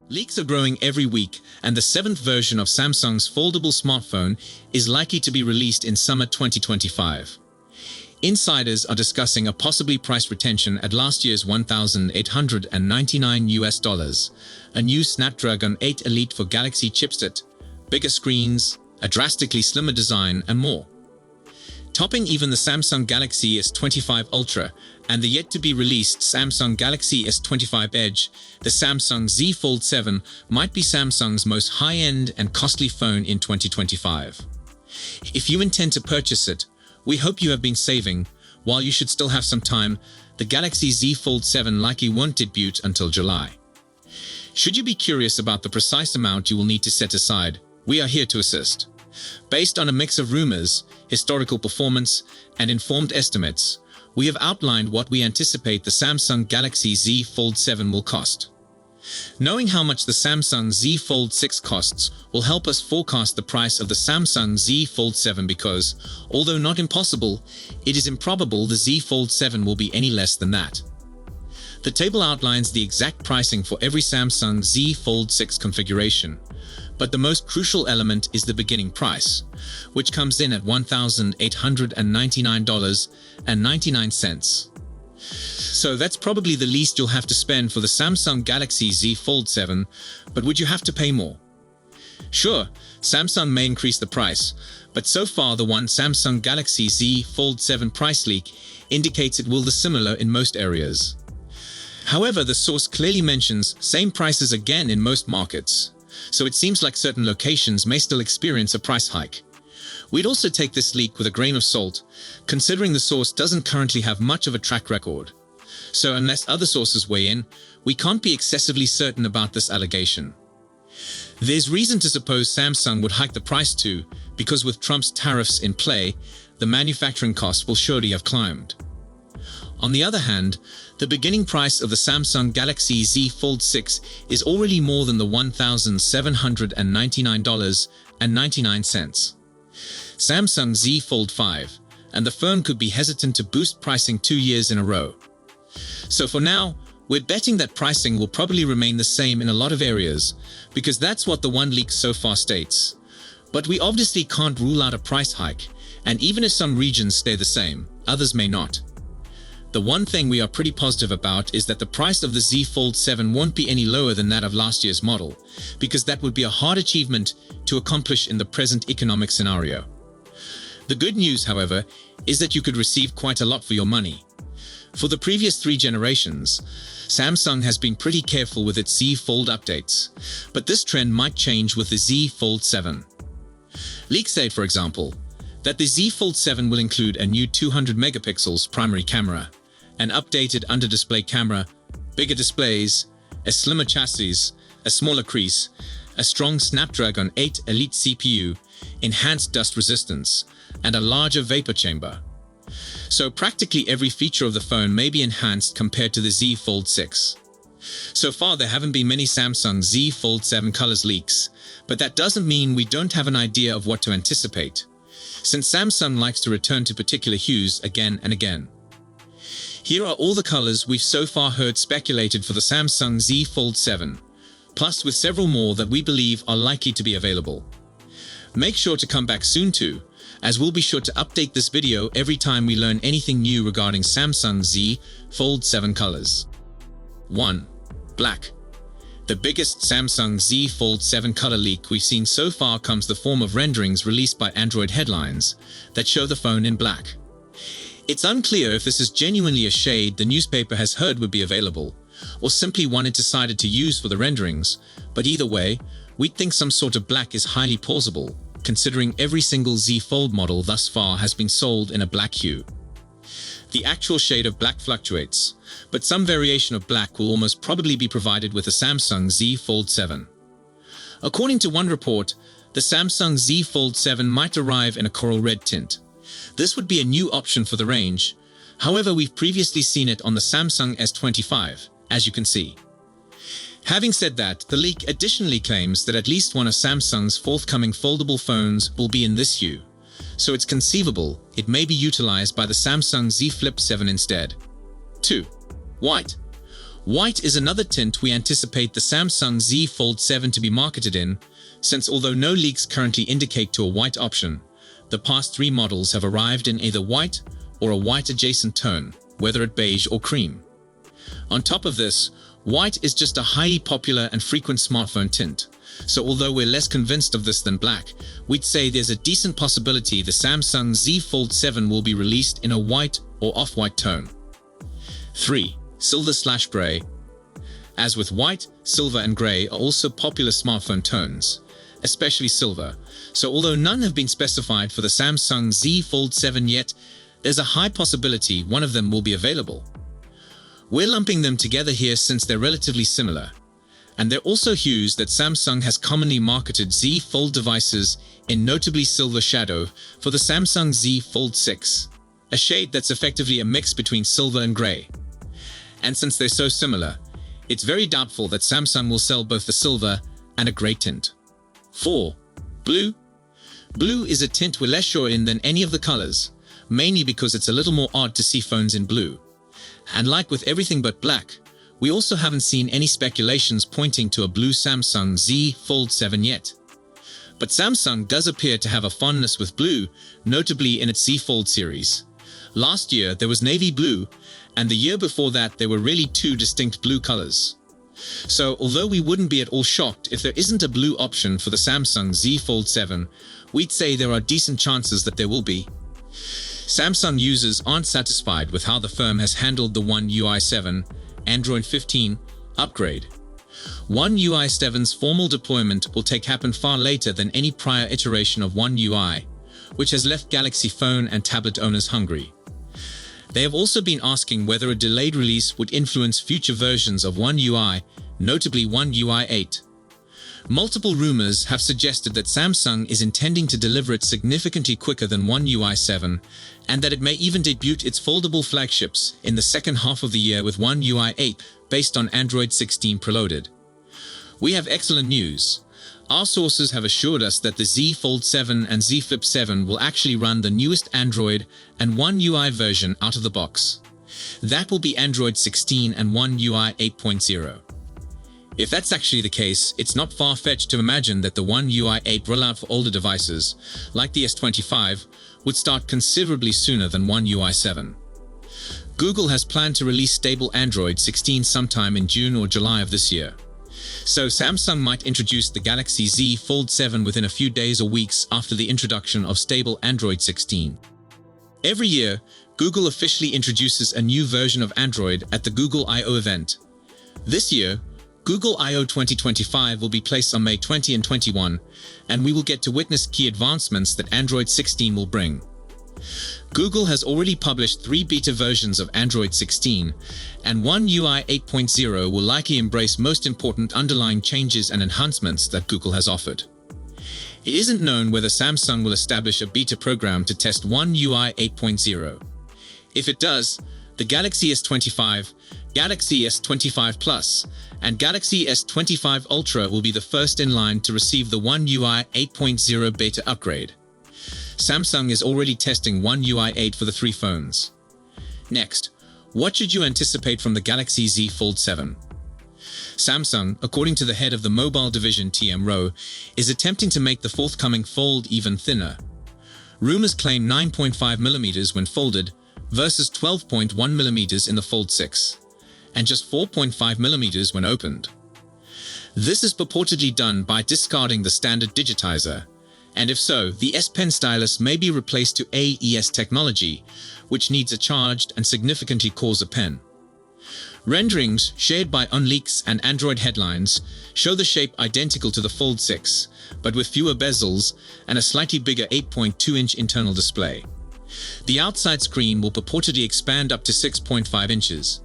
Leaks are growing every week, and the 7th version of Samsung's foldable smartphone is likely to be released in summer 2025. Insiders are discussing a possibly price retention at last year's $1,899, a new Snapdragon 8 Elite for Galaxy chipset, bigger screens, a drastically slimmer design, and more. Topping even the Samsung Galaxy S25 Ultra and the yet-to-be-released Samsung Galaxy S25 Edge, the Samsung Z Fold 7 might be Samsung's most high-end and costly phone in 2025. If you intend to purchase it, we hope you have been saving. While you should still have some time, the Galaxy Z Fold 7 likely won't debut until July. Should you be curious about the precise amount you will need to set aside, we are here to assist. Based on a mix of rumors, historical performance, and informed estimates, we have outlined what we anticipate the Samsung Galaxy Z Fold 7 will cost. Knowing how much the Samsung Z Fold 6 costs will help us forecast the price of the Samsung Z Fold 7 because, although not impossible, it is improbable the Z Fold 7 will be any less than that. The table outlines the exact pricing for every Samsung Z Fold 6 configuration, but the most crucial element is the beginning price, which comes in at $1,899.99. So that's probably the least you'll have to spend for the Samsung Galaxy Z Fold 7, but would you have to pay more? Sure, Samsung may increase the price, but so far the one Samsung Galaxy Z Fold 7 price leak indicates it will be similar in most areas. However, the source clearly mentions same prices again in most markets, so it seems like certain locations may still experience a price hike. We'd also take this leak with a grain of salt, considering the source doesn't currently have much of a track record. So unless other sources weigh in, we can't be excessively certain about this allegation. There's reason to suppose Samsung would hike the price too, because with Trump's tariffs in play, the manufacturing costs will surely have climbed. On the other hand, the beginning price of the Samsung Galaxy Z Fold 6 is already more than the $1,799.99. Samsung Z Fold 5, and the firm could be hesitant to boost pricing 2 years in a row. So for now, we're betting that pricing will probably remain the same in a lot of areas, because that's what the one leak so far states. But we obviously can't rule out a price hike, and even if some regions stay the same, others may not. The one thing we are pretty positive about is that the price of the Z Fold 7 won't be any lower than that of last year's model, because that would be a hard achievement to accomplish in the present economic scenario. The good news, however, is that you could receive quite a lot for your money. For the previous 3 generations, Samsung has been pretty careful with its Z Fold updates, but this trend might change with the Z Fold 7. Leaks say, for example, that the Z Fold 7 will include a new 200 megapixels primary camera, an updated under-display camera, bigger displays, a slimmer chassis, a smaller crease, a strong Snapdragon 8 Elite CPU, enhanced dust resistance, and a larger vapor chamber. So practically every feature of the phone may be enhanced compared to the Z Fold 6. So far there haven't been many Samsung Z Fold 7 colors leaks, but that doesn't mean we don't have an idea of what to anticipate, since Samsung likes to return to particular hues again and again. Here are all the colors we've so far heard speculated for the Samsung Z Fold 7, plus with several more that we believe are likely to be available. Make sure to come back soon too, as we'll be sure to update this video every time we learn anything new regarding Samsung Z Fold 7 colors. 1. Black. The biggest Samsung Z Fold 7 color leak we've seen so far comes in the form of renderings released by Android headlines that show the phone in black. It's unclear if this is genuinely a shade the newspaper has heard would be available, or simply one it decided to use for the renderings, but either way, we'd think some sort of black is highly plausible, considering every single Z Fold model thus far has been sold in a black hue. The actual shade of black fluctuates, but some variation of black will almost probably be provided with the Samsung Z Fold 7. According to one report, the Samsung Z Fold 7 might arrive in a coral red tint. This would be a new option for the range. However, we've previously seen it on the Samsung S25, as you can see. Having said that, the leak additionally claims that at least one of Samsung's forthcoming foldable phones will be in this hue, so it's conceivable it may be utilized by the Samsung Z Flip 7 instead. 2. White. White is another tint we anticipate the Samsung Z Fold 7 to be marketed in, since although no leaks currently indicate to a white option, the past 3 models have arrived in either white or a white adjacent tone, whether it beige or cream. On top of this, white is just a highly popular and frequent smartphone tint, so although we're less convinced of this than black, we'd say there's a decent possibility the Samsung Z Fold 7 will be released in a white or off-white tone. 3. Silver/gray. As with white, silver and gray are also popular smartphone tones, especially silver, so although none have been specified for the Samsung Z Fold 7 yet, there's a high possibility one of them will be available. We're lumping them together here since they're relatively similar, and they're also hues that Samsung has commonly marketed Z Fold devices in, notably silver shadow for the Samsung Z Fold 6, a shade that's effectively a mix between silver and gray. And since they're so similar, it's very doubtful that Samsung will sell both the silver and a gray tint. 4. Blue. Blue is a tint we're less sure in than any of the colors, mainly because it's a little more odd to see phones in blue. And like with everything but black, we also haven't seen any speculations pointing to a blue Samsung Z Fold 7 yet. But Samsung does appear to have a fondness with blue, notably in its Z Fold series. Last year there was navy blue, and the year before that there were really 2 distinct blue colors. So although we wouldn't be at all shocked if there isn't a blue option for the Samsung Z Fold 7, we'd say there are decent chances that there will be. Samsung users aren't satisfied with how the firm has handled the One UI 7 Android 15 upgrade. One UI 7's formal deployment will happen far later than any prior iteration of One UI, which has left Galaxy phone and tablet owners hungry. They have also been asking whether a delayed release would influence future versions of One UI, notably One UI 8. Multiple rumors have suggested that Samsung is intending to deliver it significantly quicker than One UI 7, and that it may even debut its foldable flagships in the second half of the year with One UI 8 based on Android 16 preloaded. We have excellent news. Our sources have assured us that the Z Fold 7 and Z Flip 7 will actually run the newest Android and One UI version out of the box. That will be Android 16 and One UI 8.0. If that's actually the case, it's not far-fetched to imagine that the One UI 8 rollout for older devices, like the S25, would start considerably sooner than One UI 7. Google has planned to release stable Android 16 sometime in June or July of this year. So Samsung might introduce the Galaxy Z Fold 7 within a few days or weeks after the introduction of stable Android 16. Every year, Google officially introduces a new version of Android at the Google I/O event. This year, Google I/O 2025 will be placed on May 20 and 21, and we will get to witness key advancements that Android 16 will bring. Google has already published 3 beta versions of Android 16, and One UI 8.0 will likely embrace most important underlying changes and enhancements that Google has offered. It isn't known whether Samsung will establish a beta program to test One UI 8.0. If it does, the Galaxy S25, Galaxy S25 Plus, and Galaxy S25 Ultra will be the first in line to receive the One UI 8.0 beta upgrade. Samsung is already testing One UI 8 for the 3 phones. Next, what should you anticipate from the Galaxy Z Fold 7? Samsung, according to the head of the mobile division TM Rowe, is attempting to make the forthcoming Fold even thinner. Rumors claim 9.5mm when folded versus 12.1mm in the Fold 6, and just 4.5mm when opened. This is purportedly done by discarding the standard digitizer, and if so, the S Pen stylus may be replaced to AES technology, which needs a charged and significantly coarser pen. Renderings shared by Unleaks and Android Headlines show the shape identical to the Fold 6, but with fewer bezels and a slightly bigger 8.2-inch internal display. The outside screen will purportedly expand up to 6.5 inches.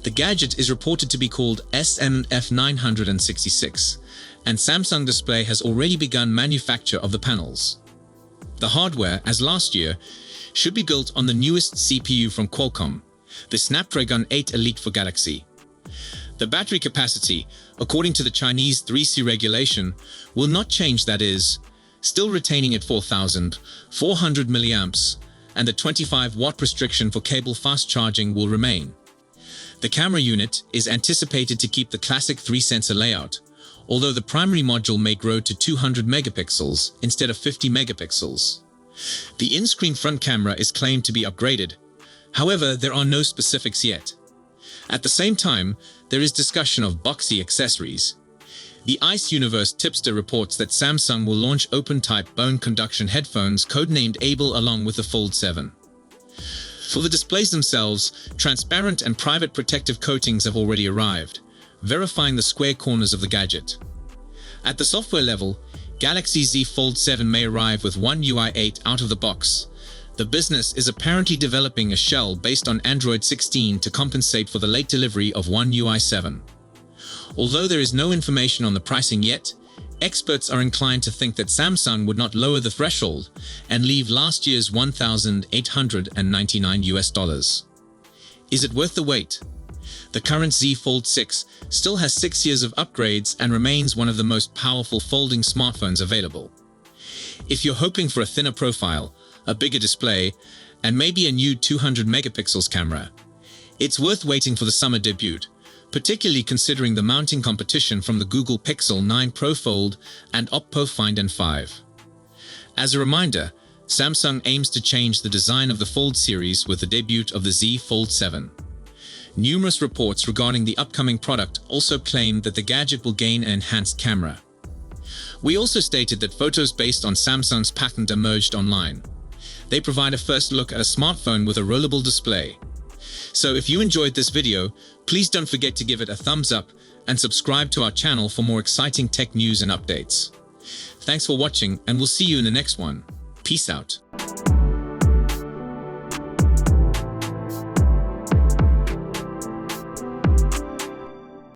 The gadget is reported to be called SMF966, and Samsung Display has already begun manufacture of the panels. The hardware, as last year, should be built on the newest CPU from Qualcomm, the Snapdragon 8 Elite for Galaxy. The battery capacity, according to the Chinese 3C regulation, will not change, that is, still retaining at 4,400 mAh, and the 25-watt restriction for cable fast charging will remain. The camera unit is anticipated to keep the classic 3-sensor layout, although the primary module may grow to 200 megapixels instead of 50 megapixels. The in-screen front camera is claimed to be upgraded. However, there are no specifics yet. At the same time, there is discussion of boxy accessories. The ICE Universe tipster reports that Samsung will launch open-type bone conduction headphones codenamed Able along with the Fold 7. For the displays themselves, transparent and private protective coatings have already arrived, verifying the square corners of the gadget. At the software level, Galaxy Z Fold 7 may arrive with One UI 8 out of the box. The business is apparently developing a shell based on Android 16 to compensate for the late delivery of One UI 7. Although there is no information on the pricing yet, experts are inclined to think that Samsung would not lower the threshold and leave last year's $1,899. Is it worth the wait? The current Z Fold 6 still has 6 years of upgrades and remains one of the most powerful folding smartphones available. If you're hoping for a thinner profile, a bigger display, and maybe a new 200 megapixels camera, it's worth waiting for the summer debut, particularly considering the mounting competition from the Google Pixel 9 Pro Fold and Oppo Find N5. As a reminder, Samsung aims to change the design of the Fold series with the debut of the Z Fold 7. Numerous reports regarding the upcoming product also claim that the gadget will gain an enhanced camera. We also stated that photos based on Samsung's patent emerged online. They provide a first look at a smartphone with a rollable display. So if you enjoyed this video, please don't forget to give it a thumbs up and subscribe to our channel for more exciting tech news and updates. Thanks for watching, and we'll see you in the next one. Peace out.